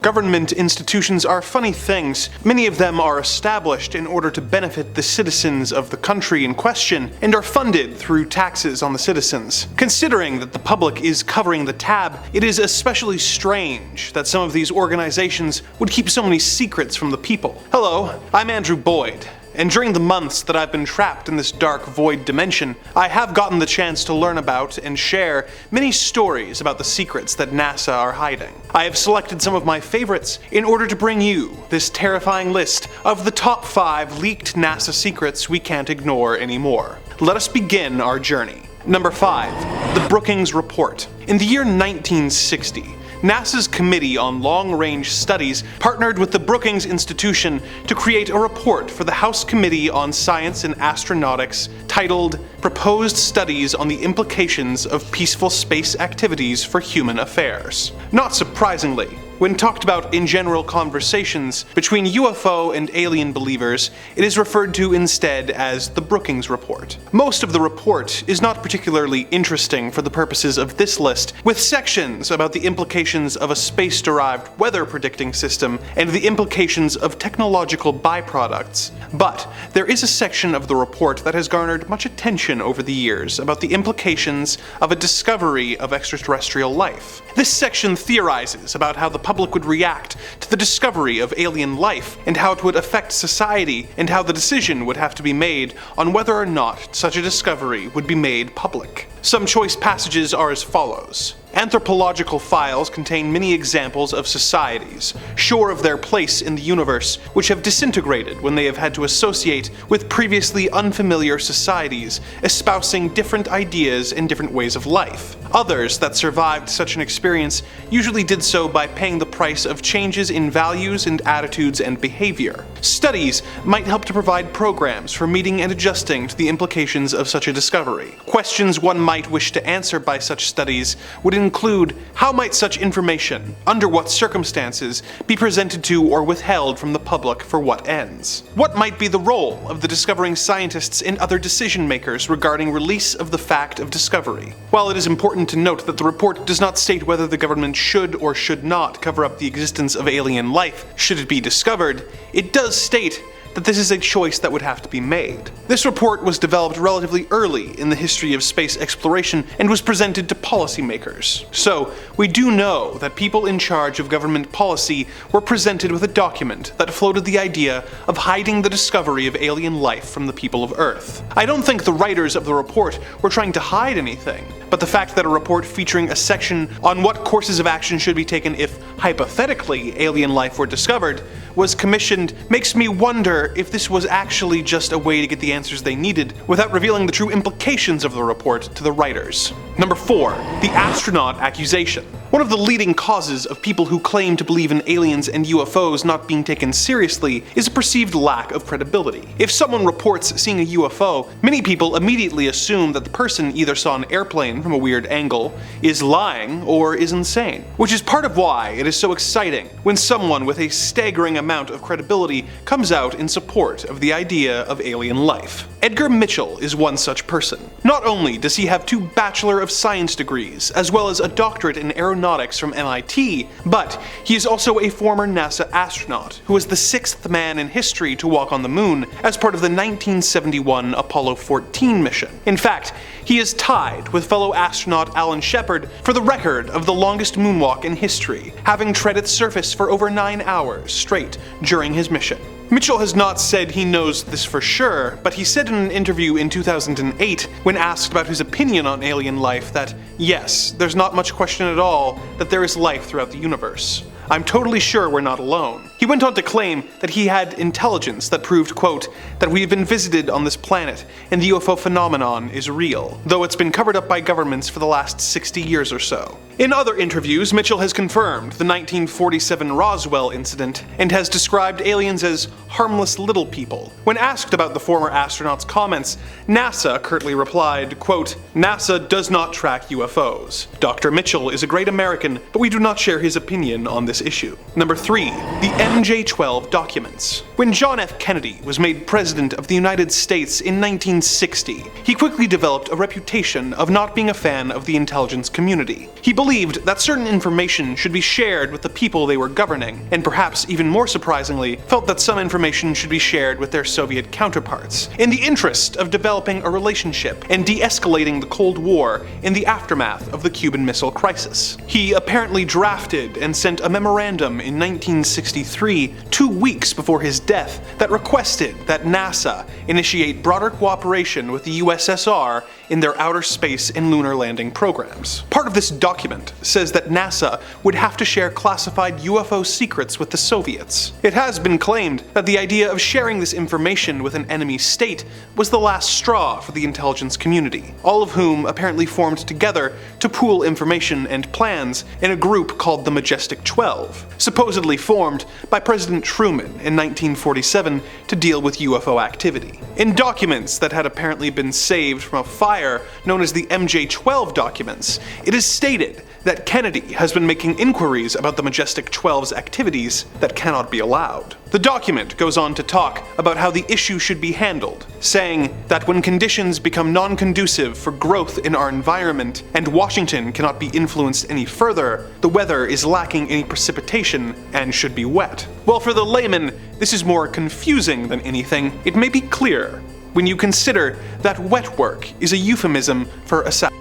Government institutions are funny things. Many of them are established in order to benefit the citizens of the country in question, and are funded through taxes on the citizens. Considering that the public is covering the tab, it is especially strange that some of these organizations would keep so many secrets from the people. Hello, I'm Andrew Boyd. And during the months that I've been trapped in this dark void dimension, I have gotten the chance to learn about and share many stories about the secrets that NASA are hiding. I have selected some of my favorites in order to bring you this terrifying list of the top 5 leaked NASA secrets we can't ignore anymore. Let us begin our journey. Number 5. The Brookings Report. In the year 1960, NASA's Committee on Long-Range Studies partnered with the Brookings Institution to create a report for the House Committee on Science and Astronautics titled Proposed Studies on the Implications of Peaceful Space Activities for Human Affairs. Not surprisingly, when talked about in general conversations between UFO and alien believers, it is referred to instead as the Brookings Report. Most of the report is not particularly interesting for the purposes of this list, with sections about the implications of a space-derived weather predicting system and the implications of technological byproducts. But there is a section of the report that has garnered much attention over the years about the implications of a discovery of extraterrestrial life. This section theorizes about how the public would react to the discovery of alien life, and how it would affect society, and how the decision would have to be made on whether or not such a discovery would be made public. Some choice passages are as follows. Anthropological files contain many examples of societies, sure of their place in the universe, which have disintegrated when they have had to associate with previously unfamiliar societies, espousing different ideas and different ways of life. Others that survived such an experience usually did so by paying the price of changes in values and attitudes and behavior. Studies might help to provide programs for meeting and adjusting to the implications of such a discovery. Questions one might wish to answer by such studies would include how might such information, under what circumstances, be presented to or withheld from the public for what ends? What might be the role of the discovering scientists and other decision makers regarding release of the fact of discovery? While it is important to note that the report does not state whether the government should or should not cover up the existence of alien life should it be discovered, it does state that this is a choice that would have to be made. This report was developed relatively early in the history of space exploration and was presented to policymakers. So, we do know that people in charge of government policy were presented with a document that floated the idea of hiding the discovery of alien life from the people of Earth. I don't think the writers of the report were trying to hide anything, but the fact that a report featuring a section on what courses of action should be taken if, hypothetically, alien life were discovered, was commissioned makes me wonder if this was actually just a way to get the answers they needed without revealing the true implications of the report to the writers. Number 4. The Astronaut Accusation. One of the leading causes of people who claim to believe in aliens and UFOs not being taken seriously is a perceived lack of credibility. If someone reports seeing a UFO, many people immediately assume that the person either saw an airplane from a weird angle, is lying, or is insane. Which is part of why it is so exciting when someone with a staggering amount of credibility comes out in support of the idea of alien life. Edgar Mitchell is one such person. Not only does he have 2 Bachelor of Science degrees, as well as a doctorate in aeronautics from MIT, but he is also a former NASA astronaut who was the 6th man in history to walk on the moon as part of the 1971 Apollo 14 mission. In fact, he is tied with fellow astronaut Alan Shepard for the record of the longest moonwalk in history, having tread its surface for over 9 hours straight during his mission. Mitchell has not said he knows this for sure, but he said in an interview in 2008, when asked about his opinion on alien life, that yes, there's not much question at all that there is life throughout the universe. I'm totally sure we're not alone. He went on to claim that he had intelligence that proved, quote, that we have been visited on this planet and the UFO phenomenon is real, though it's been covered up by governments for the last 60 years or so. In other interviews, Mitchell has confirmed the 1947 Roswell incident and has described aliens as harmless little people. When asked about the former astronaut's comments, NASA curtly replied, quote, NASA does not track UFOs. Dr. Mitchell is a great American, but we do not share his opinion on this this issue. Number 3. The MJ-12 documents. When John F. Kennedy was made President of the United States in 1960, he quickly developed a reputation of not being a fan of the intelligence community. He believed that certain information should be shared with the people they were governing, and perhaps even more surprisingly, felt that some information should be shared with their Soviet counterparts, in the interest of developing a relationship and de-escalating the Cold War in the aftermath of the Cuban Missile Crisis. He apparently drafted and sent a memorandum in 1963, 2 weeks before his death, that requested that NASA initiate broader cooperation with the USSR in their outer space and lunar landing programs. Part of this document says that NASA would have to share classified UFO secrets with the Soviets. It has been claimed that the idea of sharing this information with an enemy state was the last straw for the intelligence community, all of whom apparently formed together to pool information and plans in a group called the Majestic 12, supposedly formed by President Truman in 1947 to deal with UFO activity. In documents that had apparently been saved from a fire known as the MJ-12 documents, it is stated that Kennedy has been making inquiries about the Majestic 12's activities that cannot be allowed. The document goes on to talk about how the issue should be handled, saying that when conditions become non-conducive for growth in our environment and Washington cannot be influenced any further, the weather is lacking any precipitation and should be wet. Well, for the layman, this is more confusing than anything. It may be clear when you consider that wet work is a euphemism for assassination.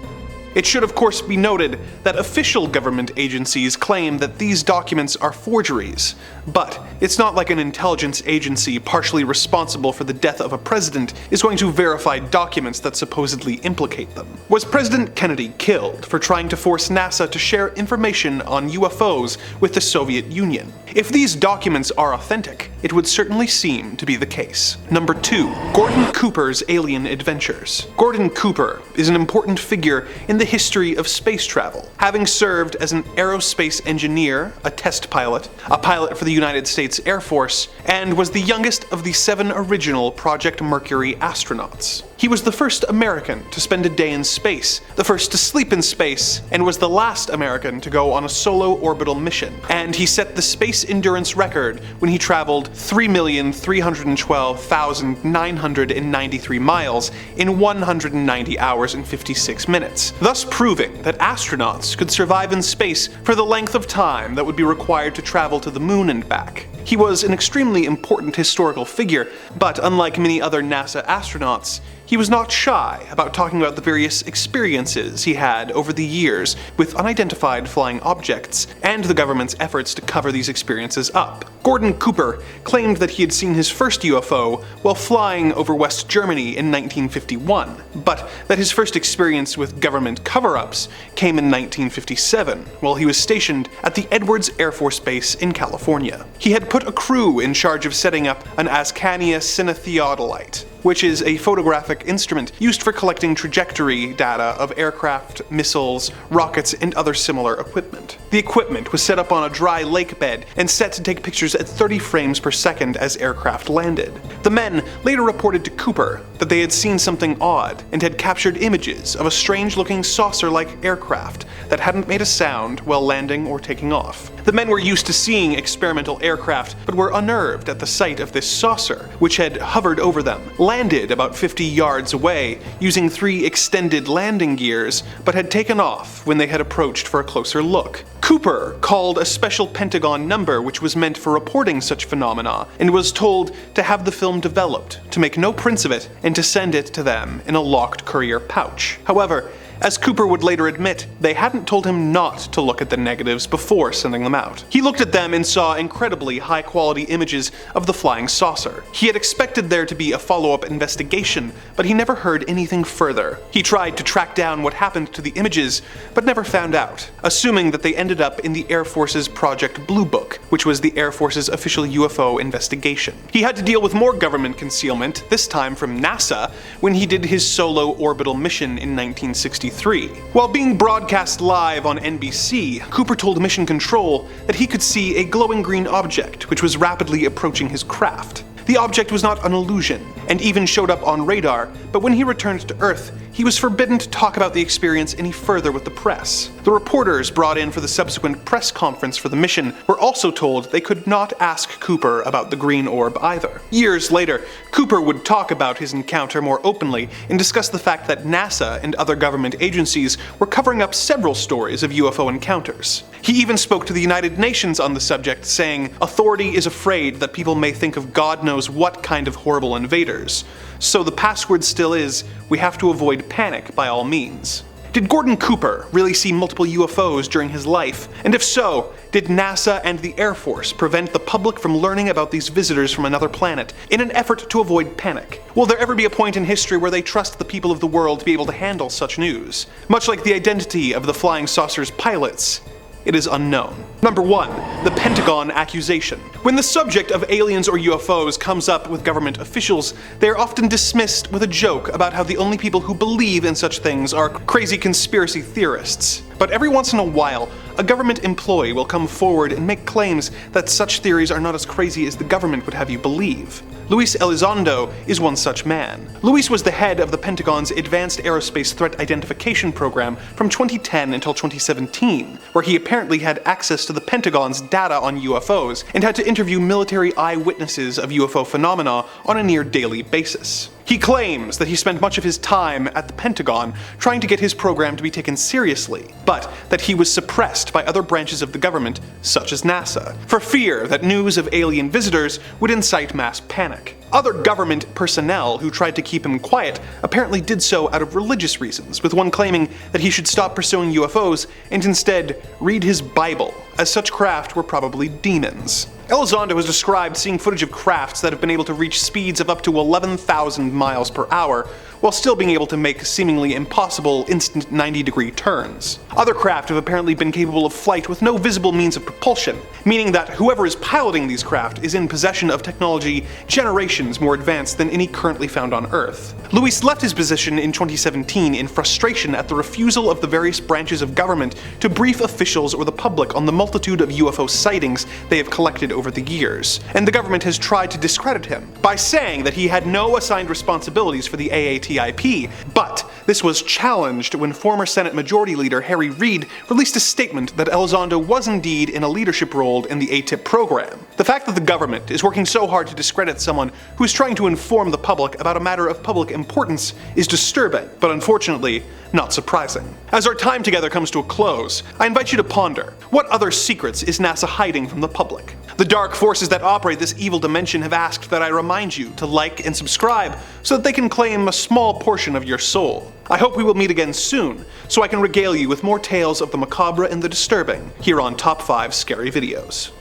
It should of course be noted that official government agencies claim that these documents are forgeries, but it's not like an intelligence agency partially responsible for the death of a president is going to verify documents that supposedly implicate them. Was President Kennedy killed for trying to force NASA to share information on UFOs with the Soviet Union? If these documents are authentic, it would certainly seem to be the case. Number 2. Gordon Cooper's alien adventures. Gordon Cooper is an important figure in the history of space travel, having served as an aerospace engineer, a test pilot, a pilot for the United States Air Force, and was the youngest of the 7 original Project Mercury astronauts. He was the first American to spend a day in space, the first to sleep in space, and was the last American to go on a solo orbital mission. And he set the space endurance record when he traveled 3,312,993 miles in 190 hours and 56 minutes, thus proving that astronauts could survive in space for the length of time that would be required to travel to the moon and back. He was an extremely important historical figure, but unlike many other NASA astronauts, he was not shy about talking about the various experiences he had over the years with unidentified flying objects and the government's efforts to cover these experiences up. Gordon Cooper claimed that he had seen his first UFO while flying over West Germany in 1951, but that his first experience with government cover-ups came in 1957 while he was stationed at the Edwards Air Force Base in California. He had put a crew in charge of setting up an Ascania cinetheodolite, which is a photographic instrument used for collecting trajectory data of aircraft, missiles, rockets, and other similar equipment. The equipment was set up on a dry lake bed and set to take pictures at 30 frames per second as aircraft landed. The men later reported to Cooper that they had seen something odd and had captured images of a strange-looking saucer-like aircraft that hadn't made a sound while landing or taking off. The men were used to seeing experimental aircraft, but were unnerved at the sight of this saucer, which had hovered over them, landed about 50 yards away using 3 extended landing gears, but had taken off when they had approached for a closer look. Cooper called a special Pentagon number which was meant for reporting such phenomena, and was told to have the film developed, to make no prints of it, and to send it to them in a locked courier pouch. However, as Cooper would later admit, they hadn't told him not to look at the negatives before sending them out. He looked at them and saw incredibly high-quality images of the flying saucer. He had expected there to be a follow-up investigation, but he never heard anything further. He tried to track down what happened to the images, but never found out, assuming that they ended up in the Air Force's Project Blue Book, which was the Air Force's official UFO investigation. He had to deal with more government concealment, this time from NASA, when he did his solo orbital mission in 1963. While being broadcast live on NBC, Cooper told Mission Control that he could see a glowing green object which was rapidly approaching his craft. The object was not an illusion, and even showed up on radar, but when he returned to Earth, he was forbidden to talk about the experience any further with the press. The reporters brought in for the subsequent press conference for the mission were also told they could not ask Cooper about the green orb either. Years later, Cooper would talk about his encounter more openly and discuss the fact that NASA and other government agencies were covering up several stories of UFO encounters. He even spoke to the United Nations on the subject, saying, "Authority is afraid that people may think of God knows what kind of horrible invaders. So the password still is, we have to avoid panic by all means." Did Gordon Cooper really see multiple UFOs during his life? And if so, did NASA and the Air Force prevent the public from learning about these visitors from another planet in an effort to avoid panic? Will there ever be a point in history where they trust the people of the world to be able to handle such news? Much like the identity of the flying saucers pilots, it is unknown. Number 1. The Pentagon Accusation. When the subject of aliens or UFOs comes up with government officials, they are often dismissed with a joke about how the only people who believe in such things are crazy conspiracy theorists. But every once in a while, a government employee will come forward and make claims that such theories are not as crazy as the government would have you believe. Luis Elizondo is one such man. Luis was the head of the Pentagon's Advanced Aerospace Threat Identification Program from 2010 until 2017, where he apparently had access to the Pentagon's data on UFOs and had to interview military eyewitnesses of UFO phenomena on a near daily basis. He claims that he spent much of his time at the Pentagon trying to get his program to be taken seriously, but that he was suppressed by other branches of the government, such as NASA, for fear that news of alien visitors would incite mass panic. Other government personnel who tried to keep him quiet apparently did so out of religious reasons, with one claiming that he should stop pursuing UFOs and instead read his Bible, as such craft were probably demons. Elizondo has described seeing footage of crafts that have been able to reach speeds of up to 11,000 miles per hour, while still being able to make seemingly impossible instant 90-degree turns. Other craft have apparently been capable of flight with no visible means of propulsion, meaning that whoever is piloting these craft is in possession of technology generations more advanced than any currently found on Earth. Luis left his position in 2017 in frustration at the refusal of the various branches of government to brief officials or the public on the multitude of UFO sightings they have collected over the years, and the government has tried to discredit him by saying that he had no assigned responsibilities for the AATIP, but this was challenged when former Senate Majority Leader Harry Reid released a statement that Elizondo was indeed in a leadership role in the ATIP program. The fact that the government is working so hard to discredit someone who is trying to inform the public about a matter of public importance is disturbing, but unfortunately, not surprising. As our time together comes to a close, I invite you to ponder, what other secrets is NASA hiding from the public? The dark forces that operate this evil dimension have asked that I remind you to like and subscribe so that they can claim a small portion of your soul. I hope we will meet again soon, so I can regale you with more tales of the macabre and the disturbing here on Top 5 Scary Videos.